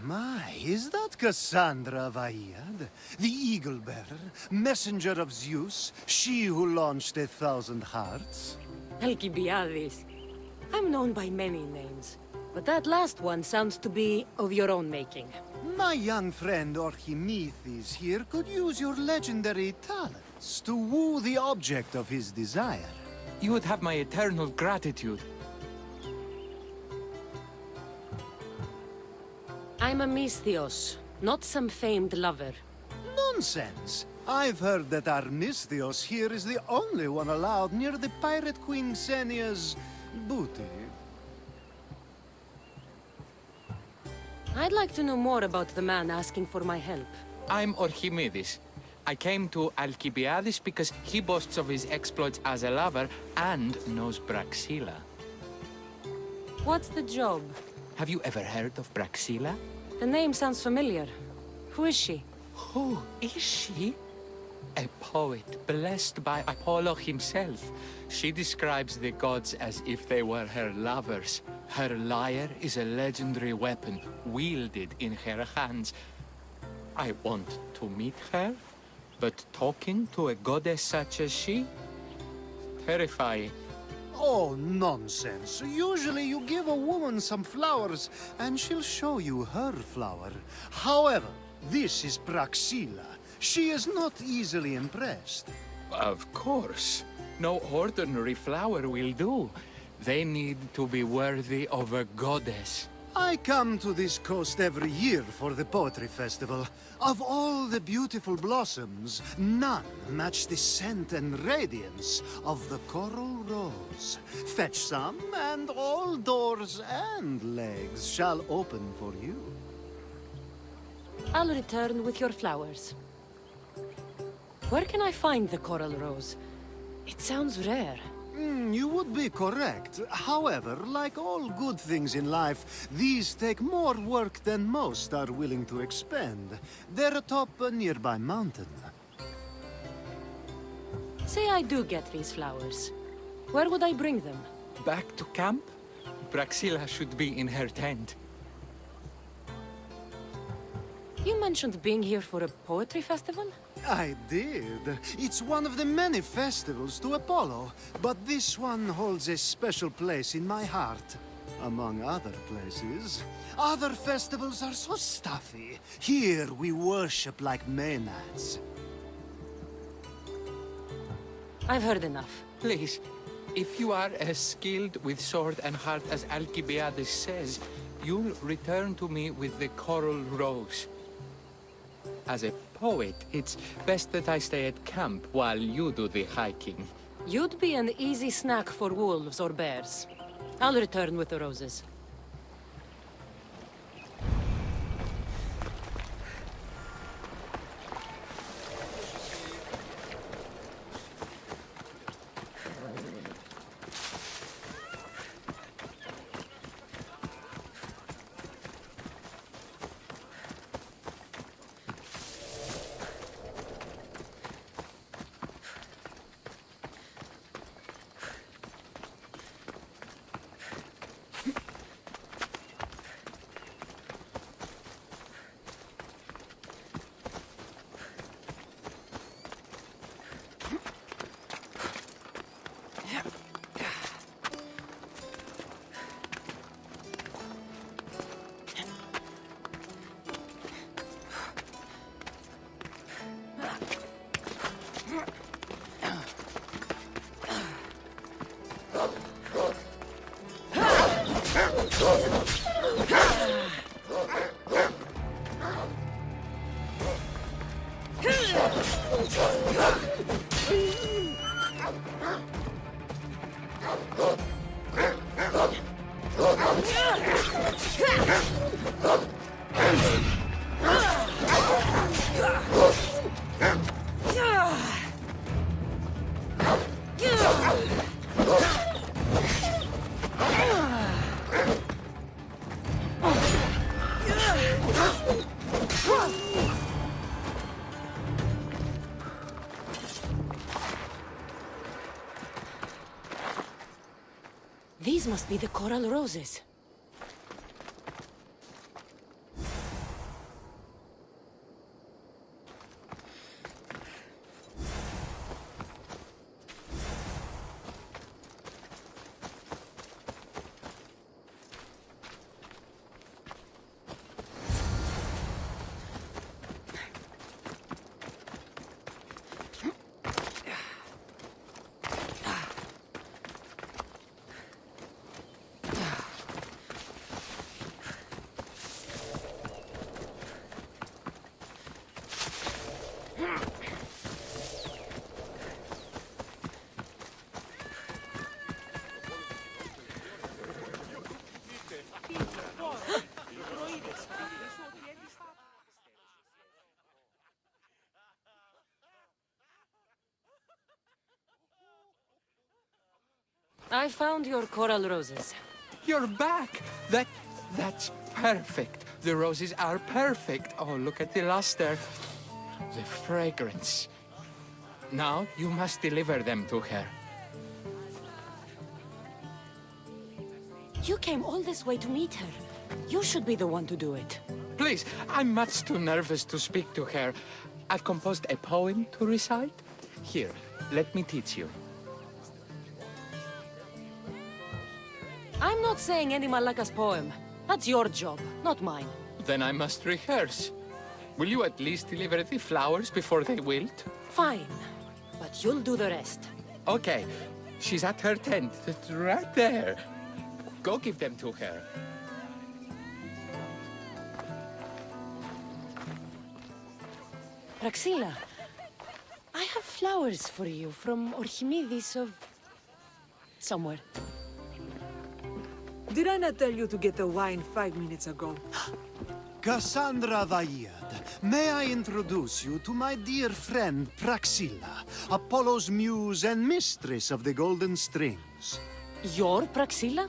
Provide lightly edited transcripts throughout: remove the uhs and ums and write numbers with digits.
My, is that Cassandra of Aiad, the Eagle-Bearer, messenger of Zeus, she who launched 1,000 hearts? Alcibiades. I'm known by many names, but that last one sounds to be of your own making. My young friend Archimedes here could use your legendary talents to woo the object of his desire. You would have my eternal gratitude. I'm a Misthios, not some famed lover. Nonsense! I've heard that our Misthios here is the only one allowed near the pirate queen Xenia's booty. I'd like to know more about the man asking for my help. I'm Archimedes. I came to Alcibiades because he boasts of his exploits as a lover and knows Braxilla. What's the job? Have you ever heard of Braxilla? The name sounds familiar. Who is she? Who is she? A poet blessed by Apollo himself. She describes the gods as if they were her lovers. Her lyre is a legendary weapon wielded in her hands. I want to meet her, but talking to a goddess such as she? Terrifying. Oh, nonsense. Usually you give a woman some flowers, and she'll show you her flower. However, this is Braxilla. She is not easily impressed. Of course. No ordinary flower will do. They need to be worthy of a goddess. I come to this coast every year for the Poetry Festival. Of all the beautiful blossoms, none match the scent and radiance of the coral rose. Fetch some, and all doors and legs shall open for you. I'll return with your flowers. Where can I find the coral rose? It sounds rare. You would be correct. However, like all good things in life, these take more work than most are willing to expend. They're atop a nearby mountain. Say I do get these flowers. Where would I bring them? Back to camp? Braxilla should be in her tent. You mentioned being here for a poetry festival? I did. It's one of the many festivals to Apollo, but this one holds a special place in my heart. Among other places. Other festivals are so stuffy. Here we worship like Maenads. I've heard enough. Please, if you are as skilled with sword and heart as Alcibiades says, you'll return to me with the coral rose. As a poet, it's best that I stay at camp while you do the hiking. You'd be an easy snack for wolves or bears. I'll return with the roses. These must be the coral roses. I found your coral roses. You're back! That's perfect. The roses are perfect. Oh, look at the luster. The fragrance. Now you must deliver them to her. You came all this way to meet her. You should be the one to do it. Please, I'm much too nervous to speak to her. I've composed a poem to recite. Here, let me teach you. I'm not saying any Malaka's poem. That's your job, not mine. Then I must rehearse. Will you at least deliver the flowers before they wilt? Fine, but you'll do the rest. Okay, she's at her tent. It's right there. Go give them to her. Praxilla, I have flowers for you from Archimedes of... somewhere. Did I not tell you to get the wine 5 minutes ago? Cassandra Vaiad, may I introduce you to my dear friend Praxilla, Apollo's muse and mistress of the golden strings. You're Praxilla?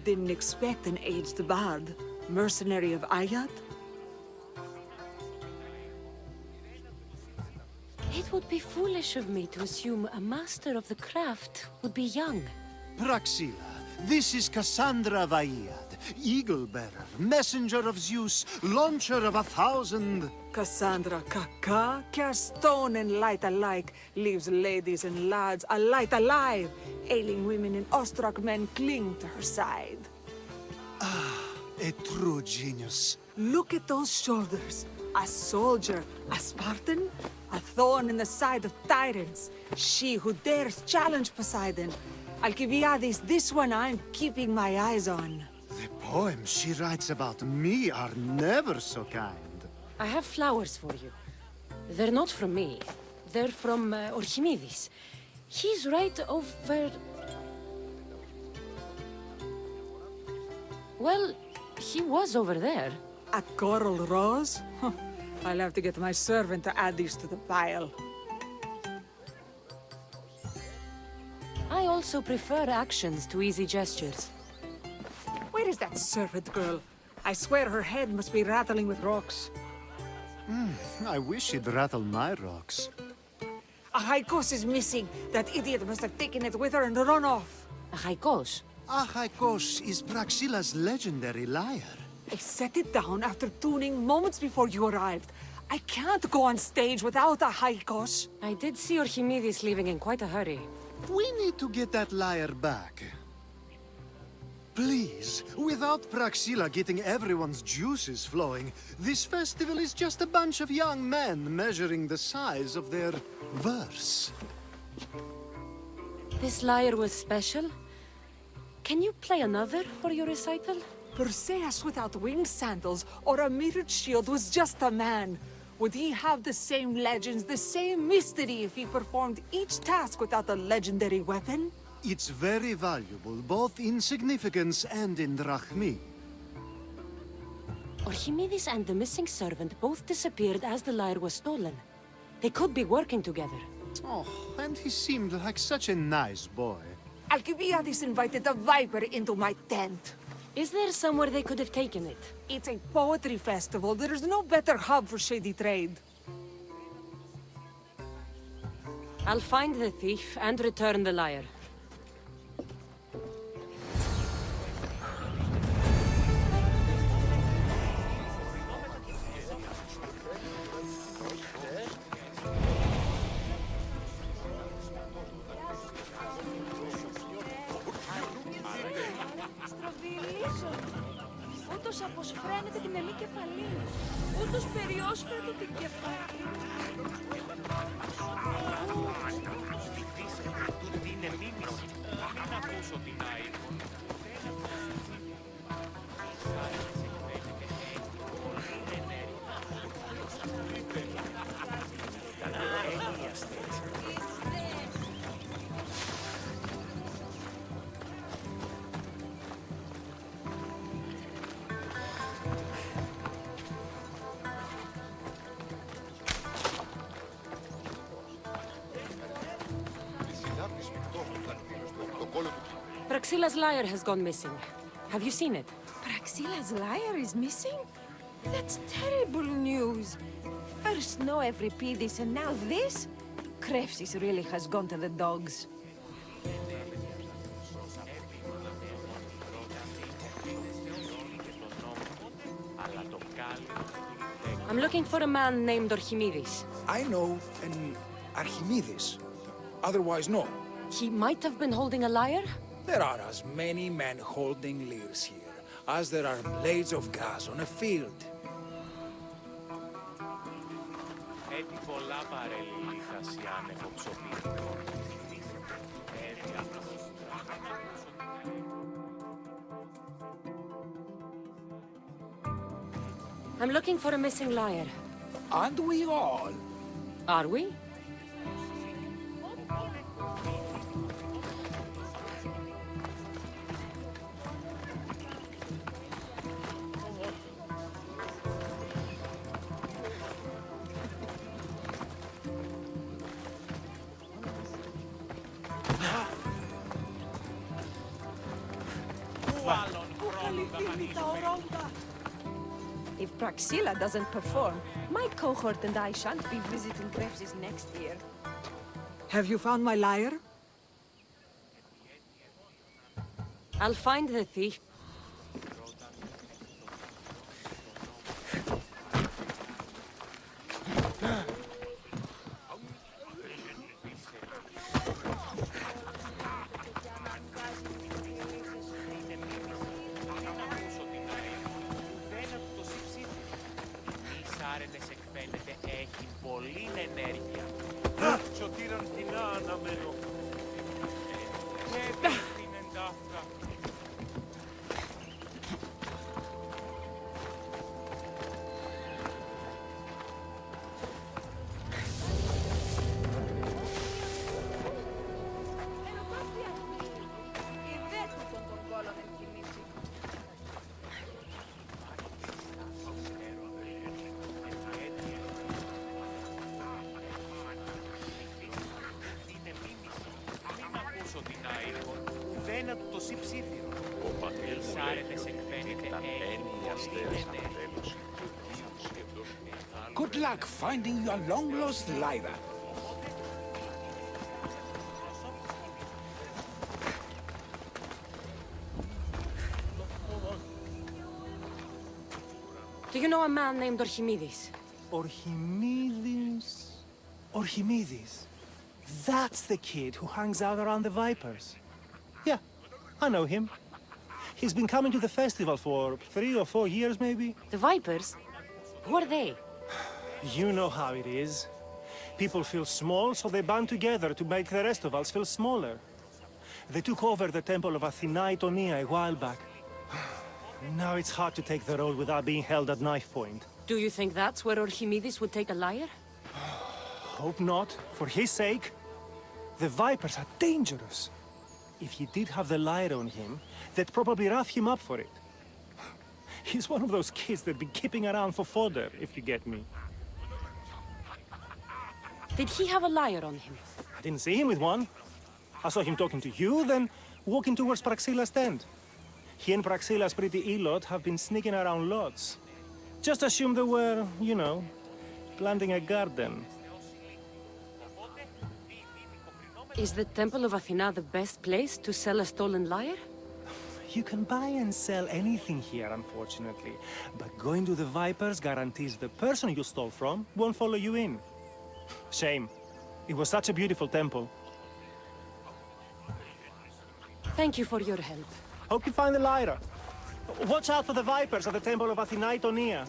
Didn't expect an aged bard. Mercenary of Ayat? It would be foolish of me to assume a master of the craft would be young. Praxilla, this is Cassandra Vaiad, eagle-bearer, messenger of Zeus, launcher of 1,000... Cassandra Kaka, care stone and light alike, leaves ladies and lads alight alive. Ailing women and awestruck men cling to her side. A true genius. Look at those shoulders. A soldier, a Spartan, a thorn in the side of tyrants. She who dares challenge Poseidon. Alcibiades, this one I'm keeping my eyes on. The poems she writes about me are never so kind. I have flowers for you. They're not from me. They're from Archimedes. He's right over... Well, he was over there. A coral rose? Huh. I'll have to get my servant to add these to the pile. I also prefer actions to easy gestures. Where is that servant girl? I swear her head must be rattling with rocks. I wish she'd rattle my rocks. A Haikos is missing. That idiot must have taken it with her and run off. A haikos. Achaikos is Praxilla's legendary lyre. I set it down after tuning moments before you arrived. I can't go on stage without a Haikos. I did see Archimedes leaving in quite a hurry. We need to get that lyre back. Please, without Praxilla getting everyone's juices flowing, this festival is just a bunch of young men measuring the size of their verse. This lyre was special. Can you play another for your recital? Perseus without winged sandals or a mirrored shield was just a man. Would he have the same legends, the same mystery if he performed each task without a legendary weapon? It's very valuable, both in significance and in drachmi. Archimedes and the missing servant both disappeared as the lyre was stolen. They could be working together. Oh, and he seemed like such a nice boy. Alcibiades invited a viper into my tent. Is there somewhere they could have taken it? It's a poetry festival. There's no better hub for shady trade. I'll find the thief and return the lyre. Ούτως αποσφραίνεται την εμή κεφαλή. Ούτως περιόσφαιρεται την κεφαλή. Τούτη είναι μίμηση. Μην ακούσω την Άικο. Praxilla's lyre has gone missing. Have you seen it? Praxilla's lyre is missing? That's terrible news. First no Evripidis and now this? Krefsis really has gone to the dogs. I'm looking for a man named Orchimidis. I know an Archimedes. Otherwise, no. He might have been holding a lyre? There are as many men holding lyres here as there are blades of grass on a field. Έτσι πολλά παρελίχας η άνευο ψωμί. I'm looking for a missing lyre. Aren't we all? Are we? If Praxilla doesn't perform, my cohort and I shan't be visiting Krefsis next year. Have you found my lyre? I'll find the thief. Good luck finding your long-lost lyre. Do you know a man named Orchimidis? Orchimidis? Orchimidis? That's the kid who hangs out around the Vipers. Yeah, I know him. He's been coming to the festival for 3 or 4 years, maybe. The Vipers? Who are they? You know how it is. People feel small, so they band together to make the rest of us feel smaller. They took over the temple of Athena Itonia a while back. Now it's hard to take the road without being held at knife point. Do you think that's where Orchimidis would take a lyre? Hope not, for his sake. The Vipers are dangerous. If he did have the lyre on him, they'd probably rough him up for it. He's one of those kids that'd be keeping around for fodder, if you get me. Did he have a lyre on him? I didn't see him with one. I saw him talking to you, then walking towards Praxilla's tent. He and Praxila's pretty Elot have been sneaking around lots. Just assume they were, you know, planting a garden. Is the Temple of Athena the best place to sell a stolen lyre? You can buy and sell anything here, unfortunately. But going to the Vipers guarantees the person you stole from won't follow you in. Shame. It was such a beautiful temple. Thank you for your help. Hope you find the lyre. Watch out for the Vipers at the Temple of Athena Itonia.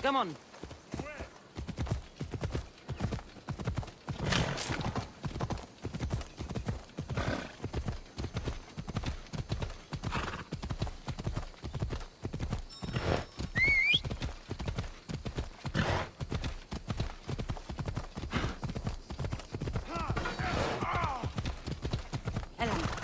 Come on. Ellen.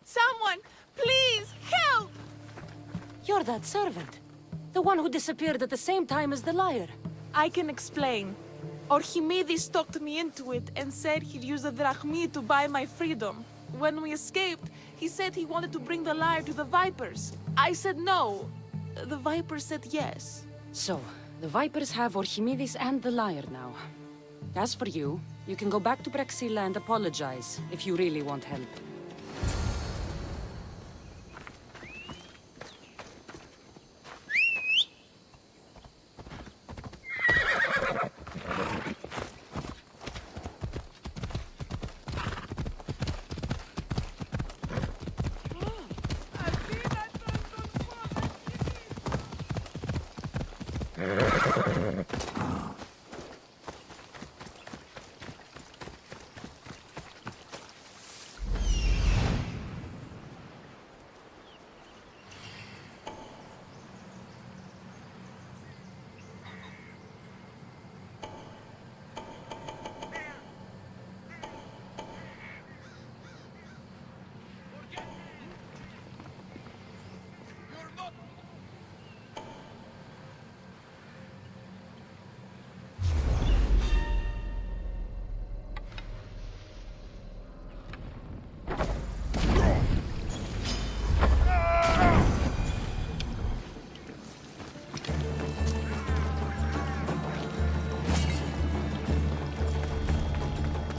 Someone, please, help! You're that servant. The one who disappeared at the same time as the lyre. I can explain. Archimedes talked me into it and said he'd use the drachmi to buy my freedom. When we escaped, he said he wanted to bring the lyre to the Vipers. I said no. The Vipers said yes. So, the Vipers have Archimedes and the lyre now. As for you, you can go back to Praxilla and apologize if you really want help.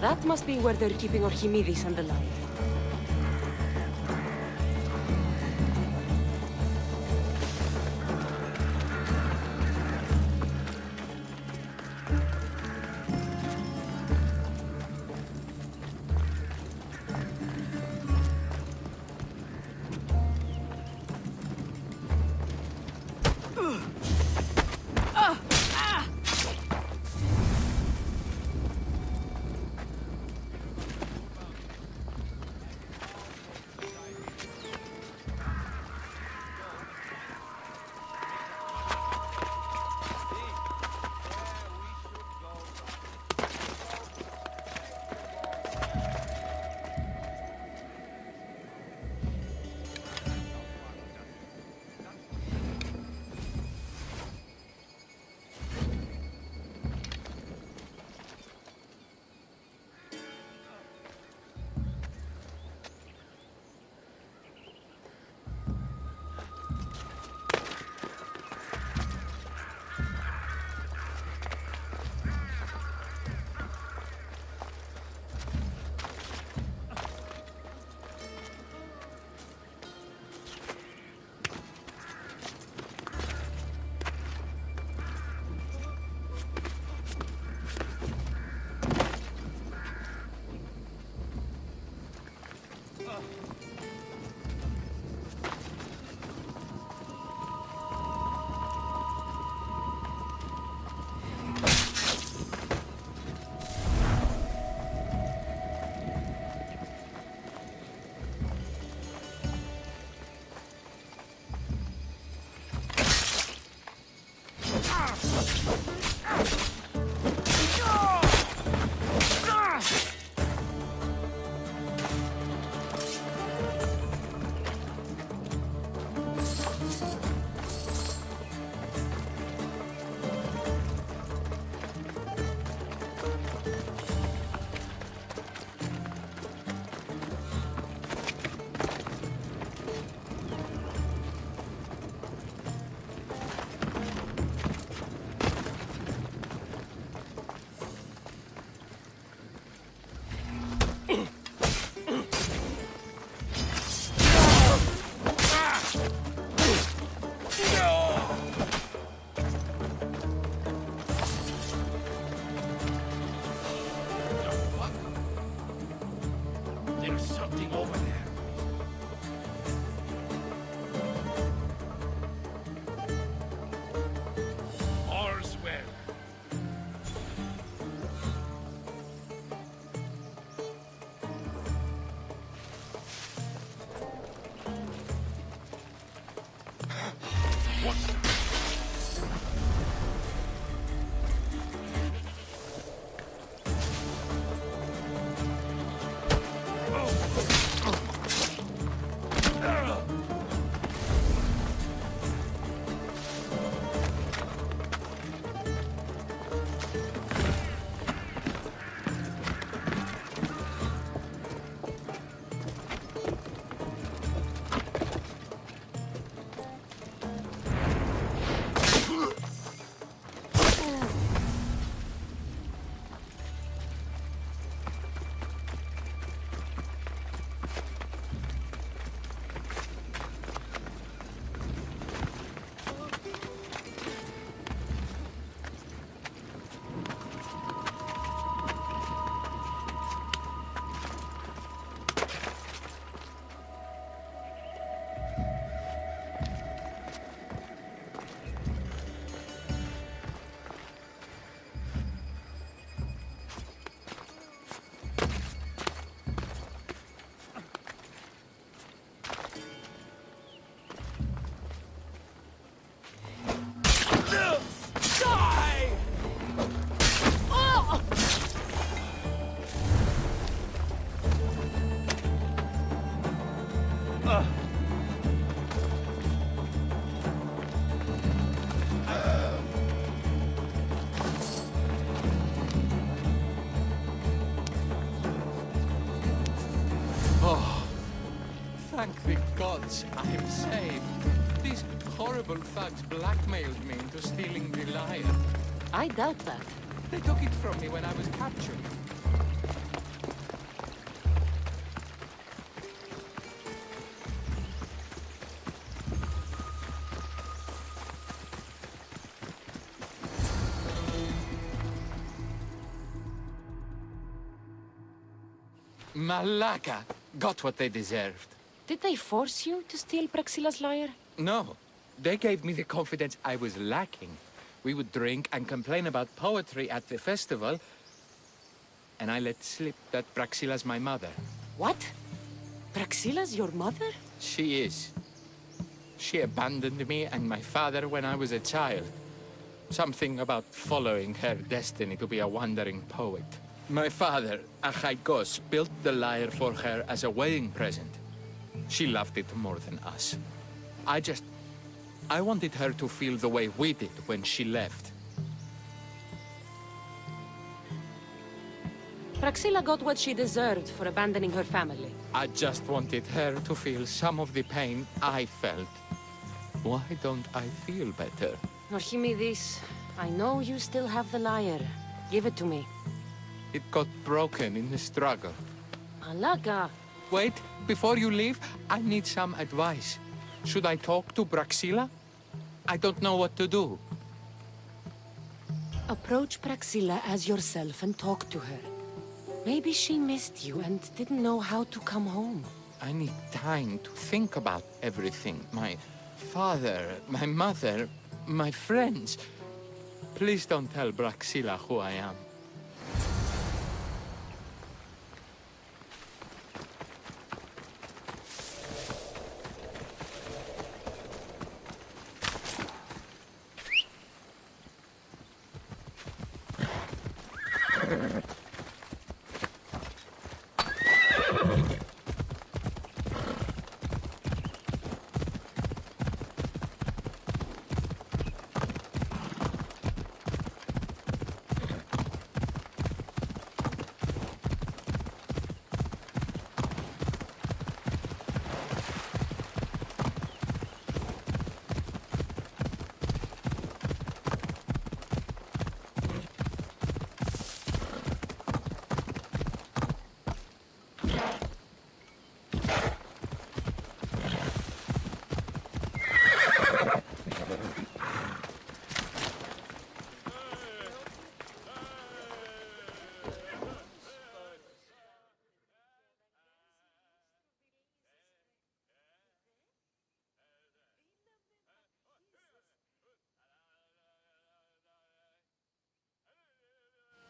That must be where they're keeping Archimedes and the lyre. There's something over there. All's well. Thank the gods I am saved. These horrible thugs blackmailed me into stealing the lyre. I doubt that. They took it from me when I was captured. Malaka got what they deserved. Did they force you to steal Praxila's lyre? No, they gave me the confidence I was lacking. We would drink and complain about poetry at the festival, and I let slip that Praxila's my mother. What? Praxila's your mother? She is. She abandoned me and my father when I was a child. Something about following her destiny to be a wandering poet. My father, Achaikos, built the lyre for her as a wedding present. She loved it more than us. I wanted her to feel the way we did when she left. Praxila got what she deserved for abandoning her family. I just wanted her to feel some of the pain I felt. Why don't I feel better? Archimedes, I know you still have the lyre. Give it to me. It got broken in the struggle. Malaka. Wait, before you leave, I need some advice. Should I talk to Praxila? I don't know what to do. Approach Praxila as yourself and talk to her. Maybe she missed you and didn't know how to come home. I need time to think about everything. My father, my mother, my friends. Please don't tell Praxila who I am.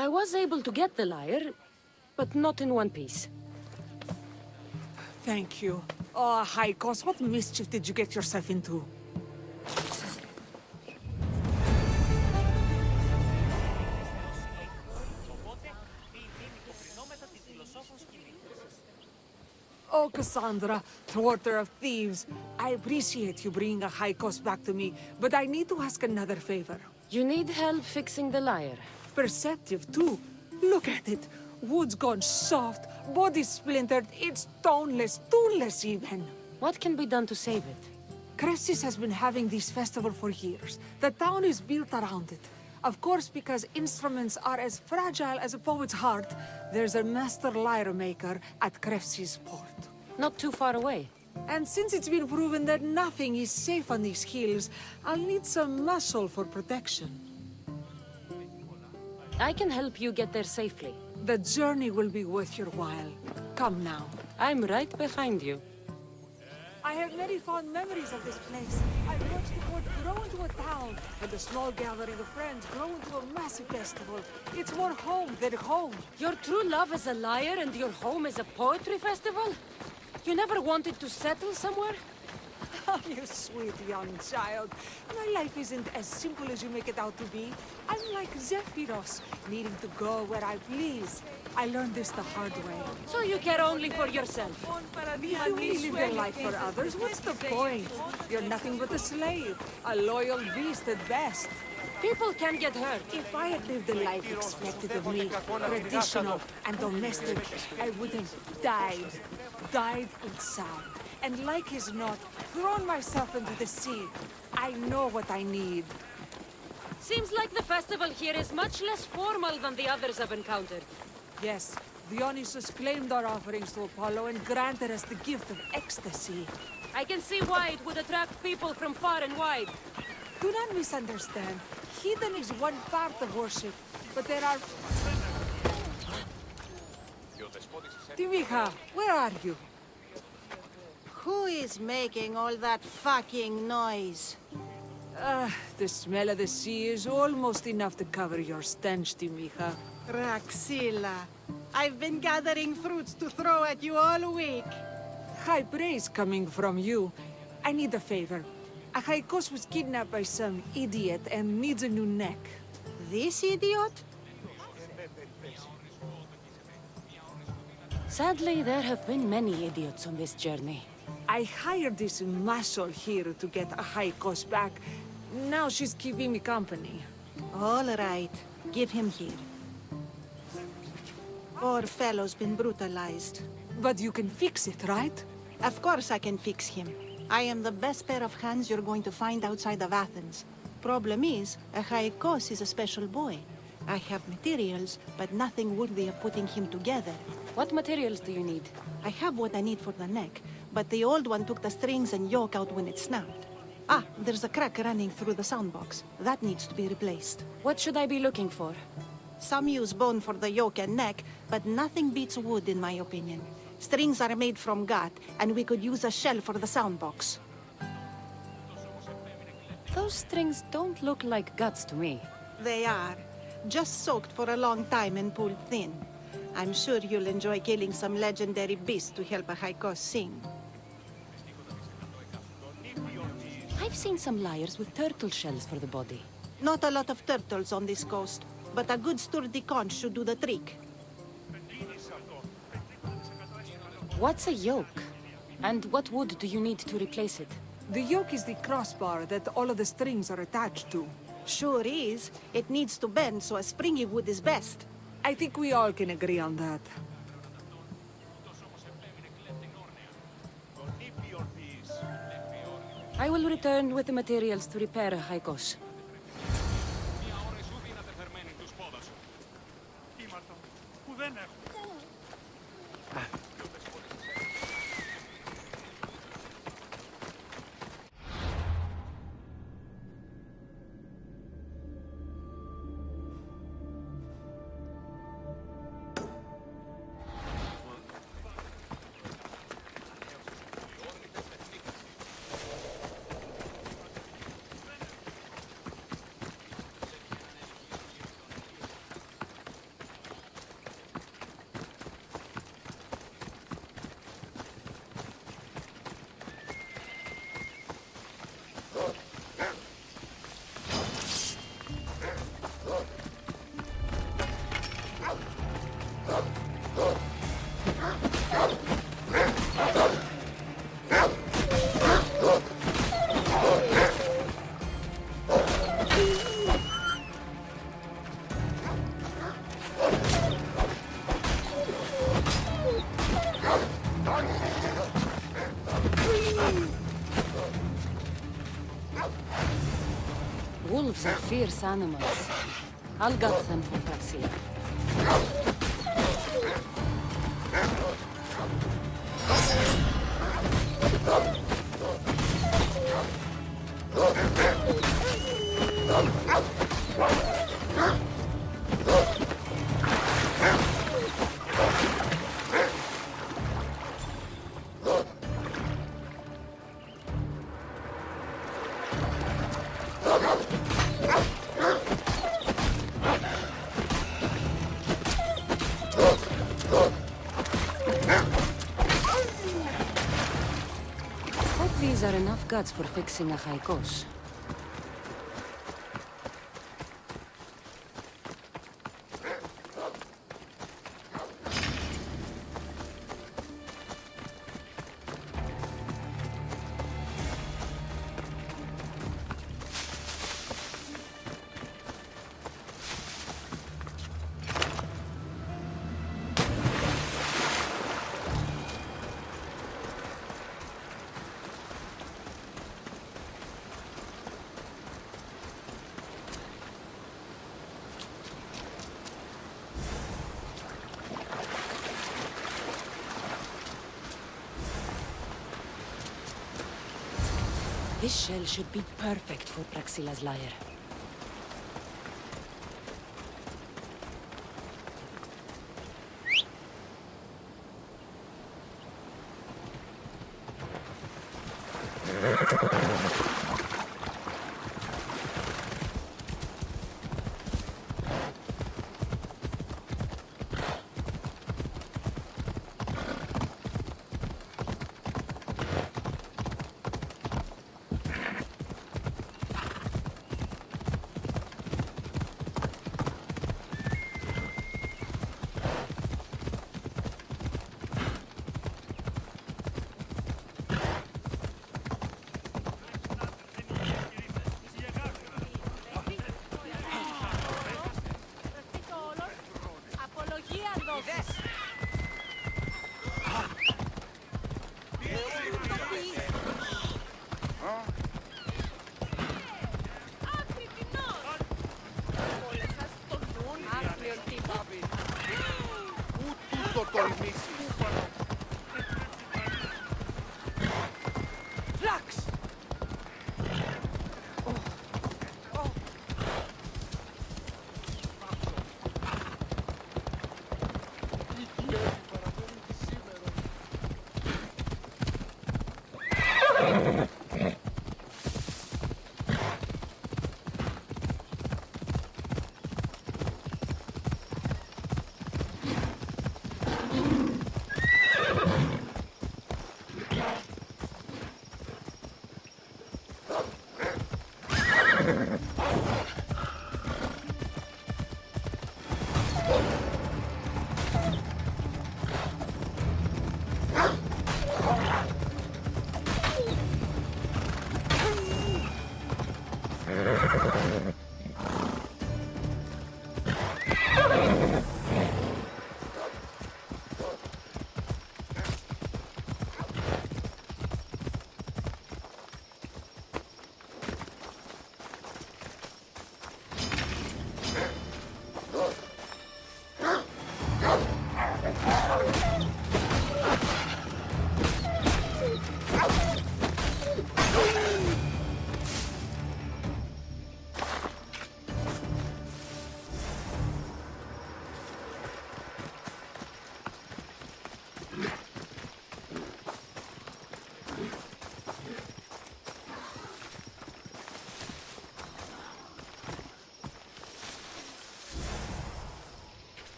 I was able to get the lyre, but not in one piece. Thank you. Oh, Haikos, what mischief did you get yourself into? Oh, Cassandra, thwarter of thieves. I appreciate you bringing a Haikos back to me, but I need to ask another favor. You need help fixing the lyre. Perceptive, too. Look at it. Wood's gone soft, body splintered, it's toneless, tooless even. What can be done to save it? Cressis has been having this festival for years. The town is built around it. Of course, because instruments are as fragile as a poet's heart, there's a master lyre maker at Cressis port. Not too far away. And since it's been proven that nothing is safe on these hills, I'll need some muscle for protection. I can help you get there safely. The journey will be worth your while. Come now. I'm right behind you. I have many fond memories of this place. I've watched the port grow into a town, and a small gathering of friends grow into a massive festival. It's more home than home. Your true love is a lyre and your home is a poetry festival? You never wanted to settle somewhere? Oh, you sweet young child. My life isn't as simple as you make it out to be. I'm like Zephyros, needing to go where I please. I learned this the hard way. So you care only for yourself? If you only live your life for others, what's the point? You're nothing but a slave, a loyal beast at best. People can get hurt. If I had lived the life expected of me, traditional and domestic, I would have died. Died inside. And like as not, thrown myself into the sea. I know what I need. Seems like the festival here is much less formal than the others I've encountered. Yes, Dionysus claimed our offerings to Apollo and granted us the gift of ecstasy. I can see why it would attract people from far and wide. Do not misunderstand. Heathen is one part of worship, but there are... Timiha, where are you? Who is making all that fucking noise? The smell of the sea is almost enough to cover your stench, Timiha. Raxilla, I've been gathering fruits to throw at you all week. High praise coming from you. I need a favor. A Haikos was kidnapped by some idiot and needs a new neck. This idiot? Sadly, there have been many idiots on this journey. I hired this muscle here to get a Haikos back. Now she's keeping me company. All right, give him here. Poor fellow's been brutalized. But you can fix it, right? Of course I can fix him. I am the best pair of hands you're going to find outside of Athens. Problem is, a Haikos is a special boy. I have materials, but nothing worthy of putting him together. What materials do you need? I have what I need for the neck, but the old one took the strings and yoke out when it snapped. Ah, there's a crack running through the soundbox. That needs to be replaced. What should I be looking for? Some use bone for the yoke and neck, but nothing beats wood in my opinion. Strings are made from gut, and we could use a shell for the soundbox. Those strings don't look like guts to me. They are. Just soaked for a long time and pulled thin. I'm sure you'll enjoy killing some legendary beast to help a Haikos sing. I've seen some lyres with turtle shells for the body. Not a lot of turtles on this coast, but a good sturdy conch should do the trick. What's a yoke? And what wood do you need to replace it? The yoke is the crossbar that all of the strings are attached to. Sure is. It needs to bend, so a springy wood is best. I think we all can agree on that. I will return with the materials to repair a Haikos. Wolves are fierce animals. I'll gut them for Praxia. These are enough guts for fixing a haikos. This shell should be perfect for Praxila's lyre.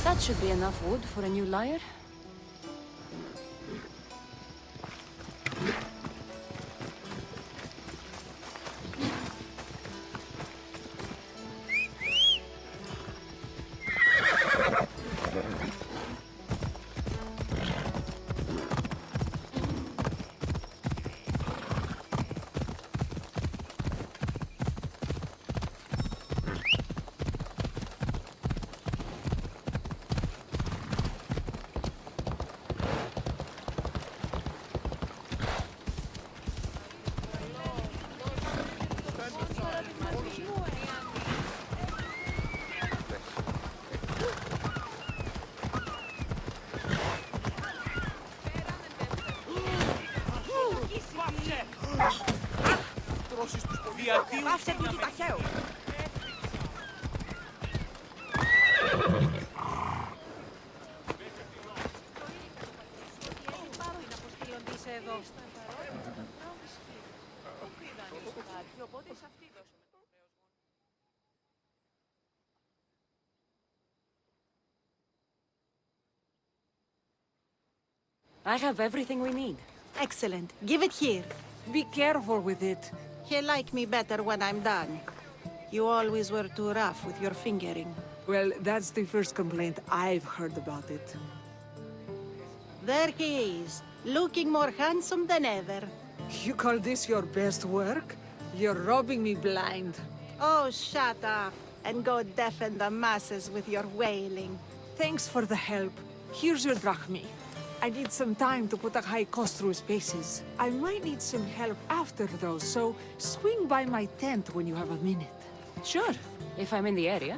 That should be enough wood for a new lyre. Πάσε τούτου ταχαίω. I have everything we need. Excellent. Give it here. Be careful with it. He'll like me better when I'm done. You always were too rough with your fingering. Well, that's the first complaint I've heard about it. There he is, looking more handsome than ever. You call this your best work? You're robbing me blind. Oh, shut up and go deafen the masses with your wailing. Thanks for the help. Here's your drachmi. I need some time to put a high cost through his paces. I might need some help after, though, so swing by my tent when you have a minute. Sure, if I'm in the area.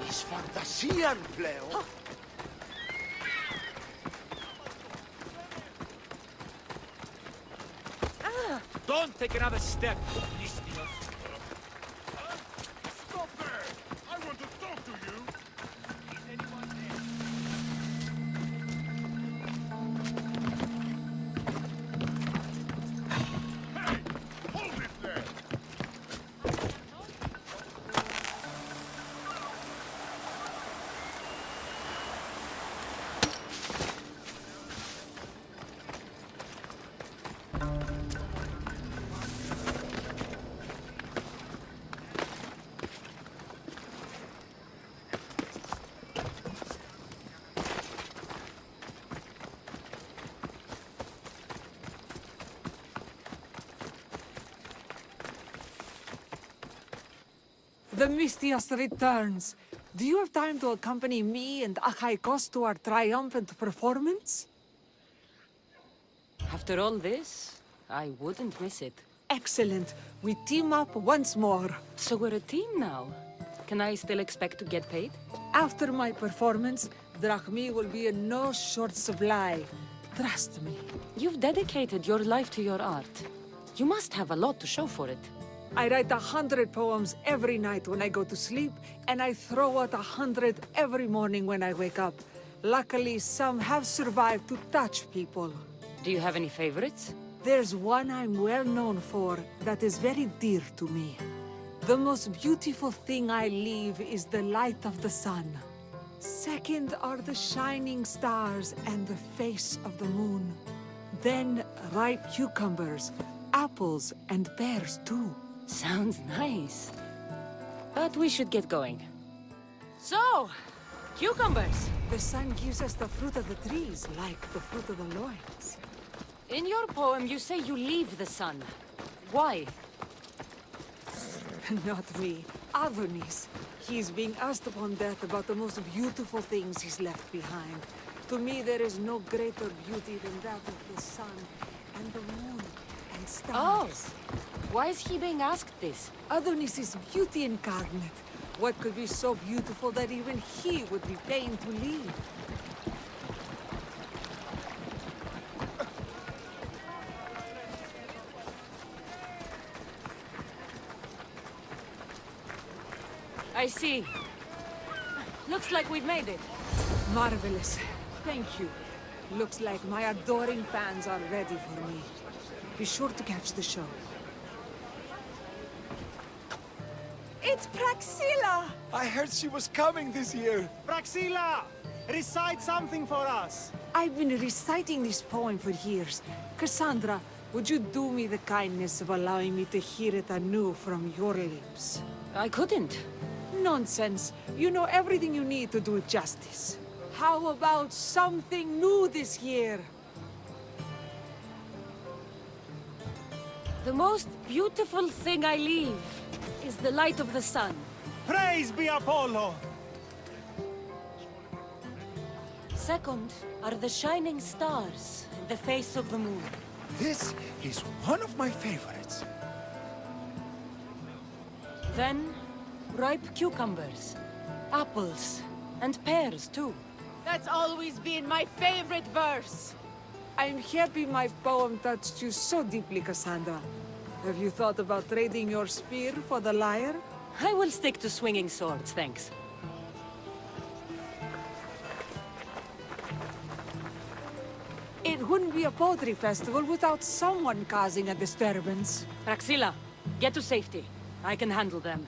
Εις φαντασίαν πλέον. Don't take another step. Stop there! I want to talk to you! Hey! Hold it there! The Mistias returns. Do you have time to accompany me and Achaikos to our triumphant performance? After all this, I wouldn't miss it. Excellent. We team up once more. So we're a team now. Can I still expect to get paid? After my performance, drachmi will be in no short supply. Trust me. You've dedicated your life to your art. You must have a lot to show for it. I write 100 poems every night when I go to sleep, and I throw out 100 every morning when I wake up. Luckily, some have survived to touch people. Do you have any favorites? There's one I'm well known for that is very dear to me. The most beautiful thing I leave is the light of the sun. Second are the shining stars and the face of the moon. Then ripe cucumbers, apples, and pears too. Sounds nice. But we should get going. So, cucumbers. The sun gives us the fruit of the trees, like the fruit of the loins. In your poem, you say you leave the sun. Why? Not me. Adonis. He's being asked upon death about the most beautiful things he's left behind. To me, there is no greater beauty than that of the sun and the moon and stars. Why is he being asked this? Adonis is beauty incarnate. What could be so beautiful that even he would be pained to leave? I see. Looks like we've made it. Marvelous. Thank you. Looks like my adoring fans are ready for me. Be sure to catch the show. It's Praxilla! I heard she was coming this year. Praxilla! Recite something for us! I've been reciting this poem for years. Cassandra, would you do me the kindness of allowing me to hear it anew from your lips? I couldn't. Nonsense. You know everything you need to do it justice. How about something new this year? The most beautiful thing I leave is the light of the sun. Praise be Apollo! Second are the shining stars in the face of the moon. This is one of my favorites. Then, ripe cucumbers, apples, and pears too. That's always been my favorite verse. I'm happy my poem touched you so deeply, Cassandra. Have you thought about trading your spear for the lyre? I will stick to swinging swords, thanks. It wouldn't be a poetry festival without someone causing a disturbance. Praxilla, get to safety. I can handle them.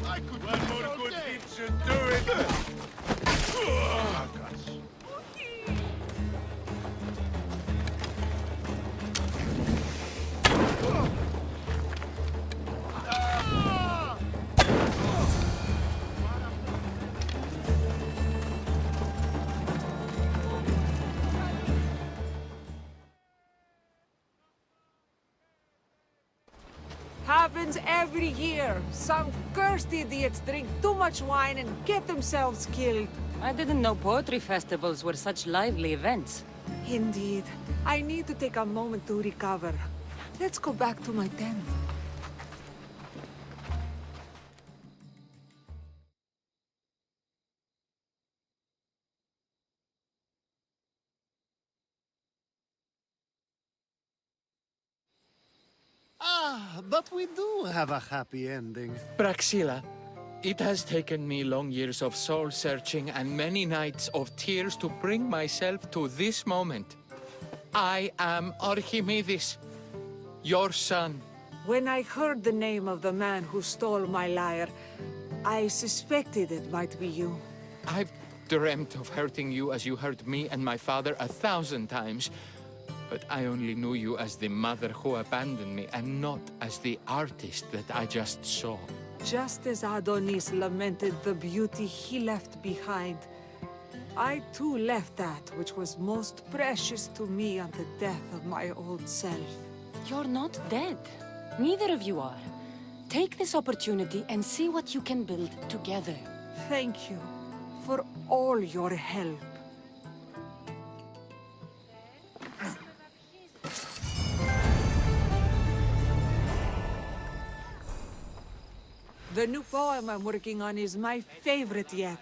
I could one more good deed should do it. Happens every year. Some cursed idiots drink too much wine and get themselves killed. I didn't know poetry festivals were such lively events. Indeed. I need to take a moment to recover. Let's go back to my tent. Ah, but we do have a happy ending. Praxilla, it has taken me long years of soul-searching and many nights of tears to bring myself to this moment. I am Archimedes, your son. When I heard the name of the man who stole my lyre, I suspected it might be you. I've dreamt of hurting you as you hurt me and my father 1,000 times. But I only knew you as the mother who abandoned me and not as the artist that I just saw. Just as Adonis lamented the beauty he left behind, I too left that which was most precious to me on the death of my old self. You're not dead. Neither of you are. Take this opportunity and see what you can build together. Thank you for all your help. The new poem I'm working on is my favorite yet.